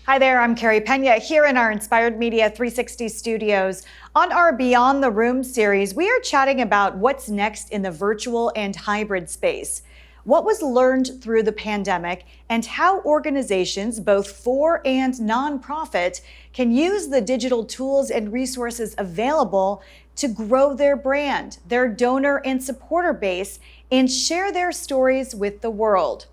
Hi there, I'm Carrie Pena here in our Inspired Media 360 studios. On our Beyond the Room series, we are chatting about what's next in the virtual and hybrid space, what was learned through the pandemic, and how organizations, both for and nonprofit, can use the digital tools and resources available to grow their brand, their donor and supporter base, and share their stories with the world.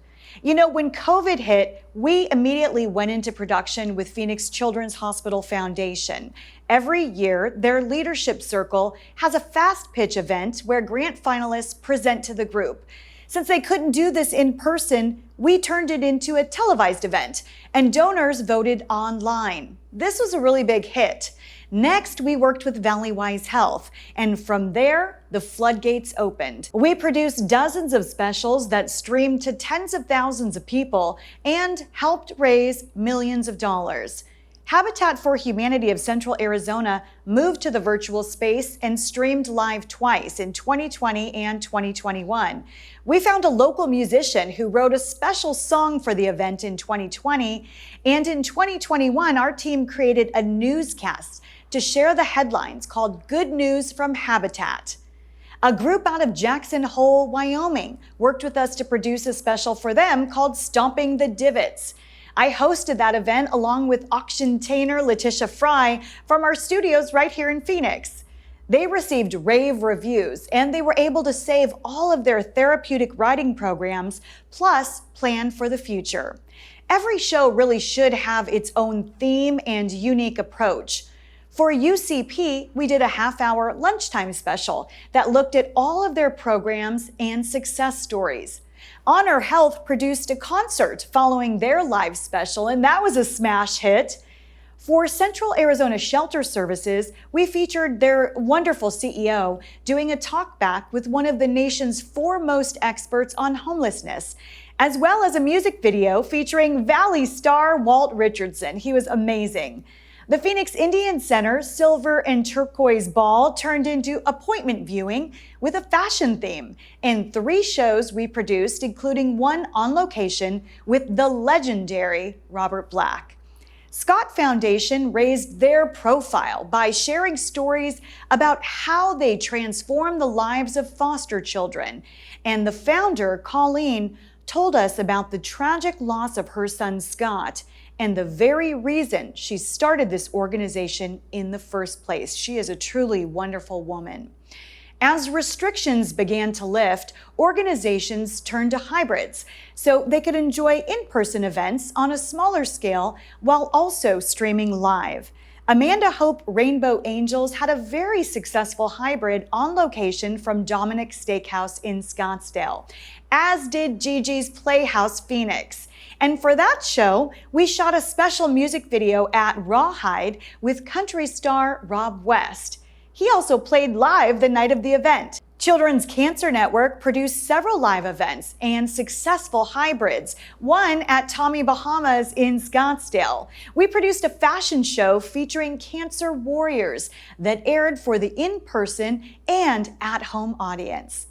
You know, when COVID hit, we immediately went into production with Phoenix Children's Hospital Foundation. Every year, their leadership circle has a fast pitch event where grant finalists present to the group. Since they couldn't do this in person, we turned it into a televised event, and donors voted online. This was a really big hit. Next, we worked with Valleywise Health, and from there, the floodgates opened. We produced dozens of specials that streamed to tens of thousands of people and helped raise millions of dollars. Habitat for Humanity of Central Arizona moved to the virtual space and streamed live twice in 2020 and 2021. We found a local musician who wrote a special song for the event in 2020, and in 2021, our team created a newscast to share the headlines called Good News from Habitat. A group out of Jackson Hole, Wyoming, worked with us to produce a special for them called Stomping the Divots. I hosted that event along with auctiontainer Letitia Fry from our studios right here in Phoenix. They received rave reviews, and they were able to save all of their therapeutic riding programs, plus plan for the future. Every show really should have its own theme and unique approach. For UCP, we did a half-hour lunchtime special that looked at all of their programs and success stories. Honor Health produced a concert following their live special, and that was a smash hit. For Central Arizona Shelter Services, we featured their wonderful CEO doing a talkback with one of the nation's foremost experts on homelessness, as well as a music video featuring Valley star Walt Richardson. He was amazing. The Phoenix Indian Center Silver and Turquoise Ball turned into appointment viewing with a fashion theme, and 3 shows we produced, including one on location with the legendary Robert Black. Scott Foundation raised their profile by sharing stories about how they transform the lives of foster children, and the founder, Colleen, told us about the tragic loss of her son, Scott, and the very reason she started this organization in the first place. She is a truly wonderful woman. As restrictions began to lift, organizations turned to hybrids so they could enjoy in-person events on a smaller scale while also streaming live. Amanda Hope Rainbow Angels had a very successful hybrid on location from Dominic's Steakhouse in Scottsdale, as did Gigi's Playhouse Phoenix. And for that show, we shot a special music video at Rawhide with country star Rob West. He also played live the night of the event. Children's Cancer Network produced several live events and successful hybrids, one at Tommy Bahamas in Scottsdale. We produced a fashion show featuring cancer warriors that aired for the in-person and at-home audience.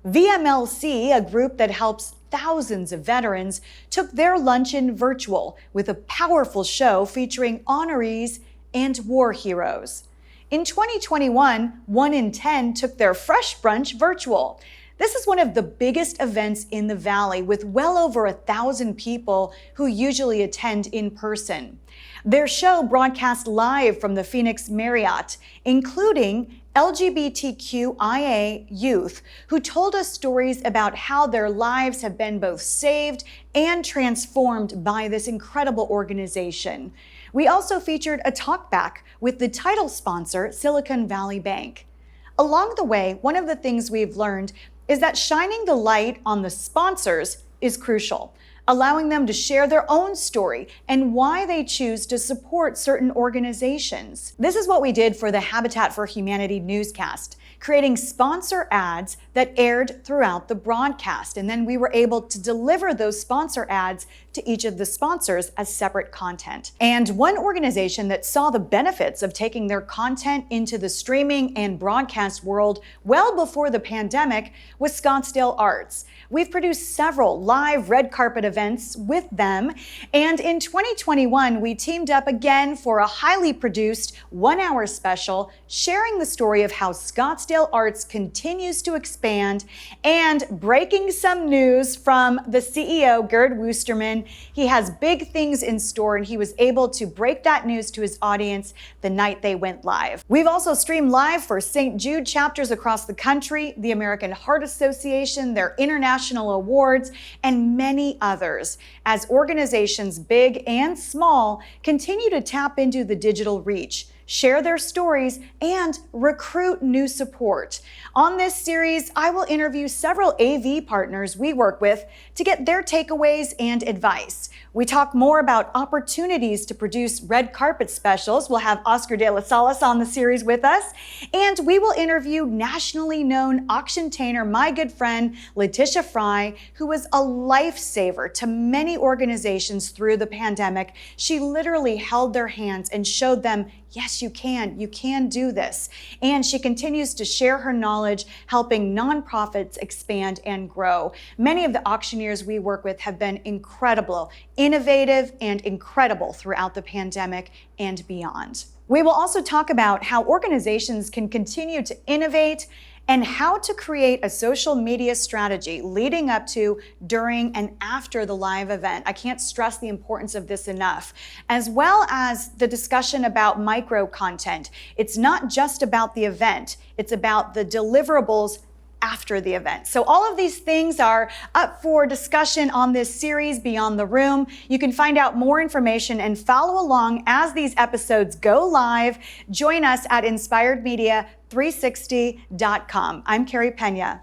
VMLC, a group that helps thousands of veterans, took their luncheon virtual with a powerful show featuring honorees and war heroes. In 2021, 1 in 10 took their Fresh Brunch virtual. This is one of the biggest events in the Valley with well over 1,000 people who usually attend in person. Their show broadcast live from the Phoenix Marriott, including LGBTQIA youth who told us stories about how their lives have been both saved and transformed by this incredible organization. We also featured a talkback with the title sponsor, Silicon Valley Bank. Along the way, one of the things we've learned is that shining the light on the sponsors is crucial, allowing them to share their own story and why they choose to support certain organizations. This is what we did for the Habitat for Humanity newscast, creating sponsor ads that aired throughout the broadcast. And then we were able to deliver those sponsor ads to each of the sponsors as separate content. And one organization that saw the benefits of taking their content into the streaming and broadcast world well before the pandemic was Scottsdale Arts. We've produced several live red carpet events events with them. And in 2021, we teamed up again for a highly produced 1-hour special sharing the story of how Scottsdale Arts continues to expand and breaking some news from the CEO, Gerd Woosterman. He has big things in store, and he was able to break that news to his audience the night they went live. We've also streamed live for St. Jude chapters across the country, the American Heart Association, their international awards, and many others, as organizations big and small continue to tap into the digital reach, share their stories, and recruit new support. On this series, I will interview several AV partners we work with to get their takeaways and advice. We talk more about opportunities to produce red carpet specials. We'll have Oscar de las Salas on the series with us. And we will interview nationally known auction-tainer, my good friend, Letitia Fry, who was a lifesaver to many organizations through the pandemic. She literally held their hands and showed them, yes, you can do this. And she continues to share her knowledge, helping nonprofits expand and grow. Many of the auctioneers we work with have been incredible, innovative, and incredible throughout the pandemic and beyond. We will also talk about how organizations can continue to innovate and how to create a social media strategy leading up to, during, and after the live event. I can't stress the importance of this enough, as well as the discussion about micro content. It's not just about the event, it's about the deliverables after the event. So all of these things are up for discussion on this series, Beyond the Room. You can find out more information and follow along as these episodes go live. Join us at inspiredmedia360.com. I'm Carrie Pena.